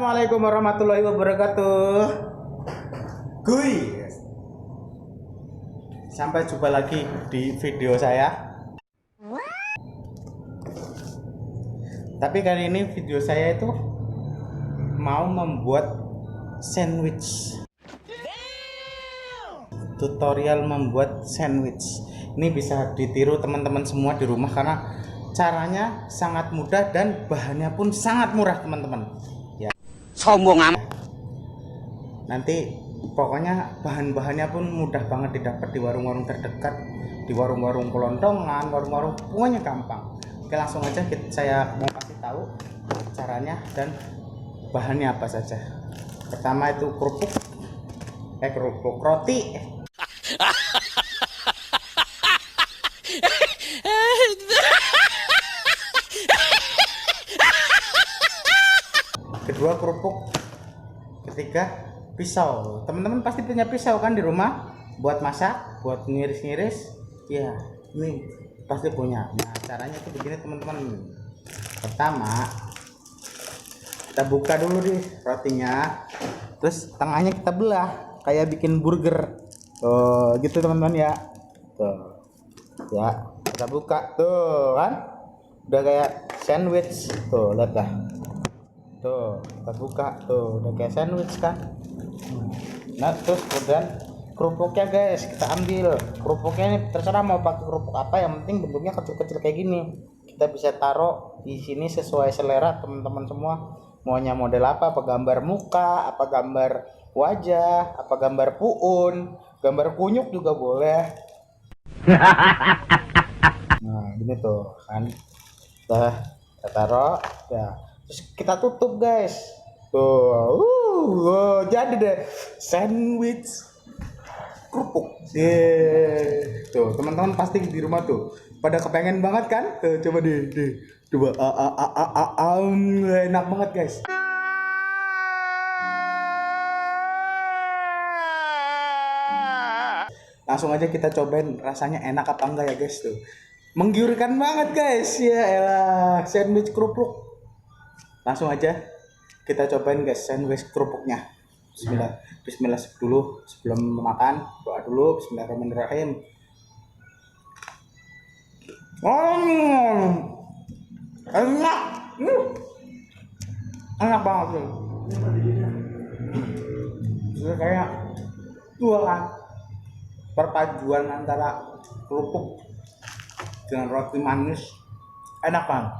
Assalamualaikum warahmatullahi wabarakatuh. Guys, sampai jumpa lagi di video saya. Tapi kali ini video saya itu mau membuat sandwich. Tutorial membuat sandwich. Ini bisa ditiru teman-teman semua di rumah karena caranya sangat mudah dan bahannya pun sangat murah, teman-teman. Ya. Sombong amat. Nanti pokoknya bahan-bahannya pun mudah banget didapat di warung-warung terdekat, di warung-warung kelontongan, warung-warung, pokoknya gampang. Oke, langsung aja saya mau kasih tahu caranya dan bahannya apa saja. Pertama itu kerupuk roti. Kedua kerupuk, ketiga pisau. Teman-teman pasti punya pisau kan di rumah buat masak, buat ngiris-ngiris. Ya, ini pasti punya. Nah, caranya itu begini, teman-teman. Pertama, kita buka dulu nih rotinya, terus tengahnya kita belah kayak bikin burger. Tuh, gitu teman-teman ya. Tuh. Ya, kita buka tuh kan. Udah kayak sandwich. Tuh, lihat dah. Tuh, kita buka tuh udah kayak sandwich kan. Nah, terus kemudian kerupuknya guys, kita ambil kerupuknya. Ini terserah mau pakai kerupuk apa, yang penting bentuknya kecil-kecil kayak gini. Kita bisa taruh di sini sesuai selera teman-teman semua. Maunya model apa gambar muka, apa gambar wajah, apa gambar puun, gambar kunyuk juga boleh. Nah, gini tuh kan. Kita taruh ya. Terus kita tutup guys. Tuh, jadi deh sandwich kerupuk. Tuh, teman-teman pasti di rumah tuh pada kepengen banget kan? Tuh, coba deh. Coba enak banget guys. Langsung aja kita cobain rasanya enak apa enggak ya guys tuh. Menggiurkan banget guys. Ya elah, sandwich kerupuk. Langsung aja kita cobain guys sandwich kerupuknya. Bismillah dulu sebelum makan, doa dulu. Bismillahirrahmanirrahim. Enak. Enak banget tuh. Kayak dua kan, perpaduan antara kerupuk dengan roti manis. Enak banget.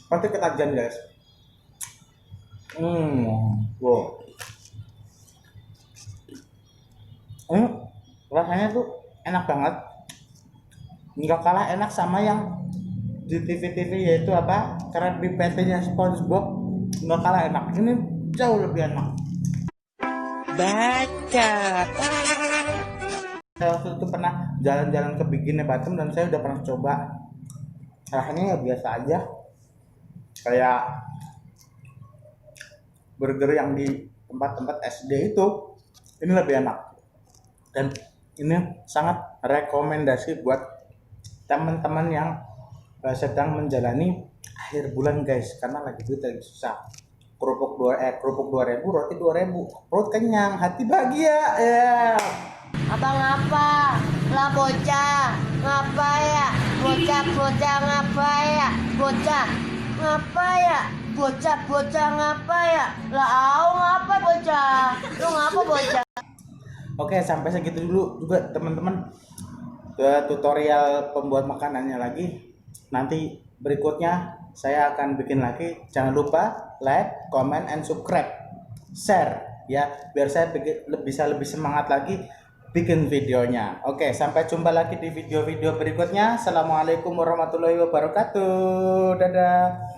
Pasti ketagihan guys. Wow. Rasanya tuh enak banget. Nggak kalah enak sama yang di TV-TV, yaitu apa, Krabby Patty-nya SpongeBob. Nggak kalah enak. Ini jauh lebih enak. Baca. Saya waktu itu pernah jalan-jalan ke Bikini Bottom dan saya udah pernah coba. Rasanya ya biasa aja, kayak burger yang di tempat-tempat SD itu. Ini lebih enak dan ini sangat rekomendasi buat teman-teman yang sedang menjalani akhir bulan guys, karena lagi duit lagi susah. Kerupuk 2.000, roti 2.000, perut kenyang, hati bahagia ya. Abang apa? Lah bocah, ngapa ya? Bocah ngapa ya? Bocah ngapa ya? Bocah ngapa ya? Lah ngapa bocah? Lu ngapa bocah? Oke, sampai segitu dulu juga teman-teman tutorial pembuat makanannya lagi. Nanti berikutnya saya akan bikin lagi. Jangan lupa like, comment, and subscribe, share ya, biar saya bisa lebih semangat lagi bikin videonya. Oke, sampai jumpa lagi di video-video berikutnya. Assalamualaikum warahmatullahi wabarakatuh. Dadah.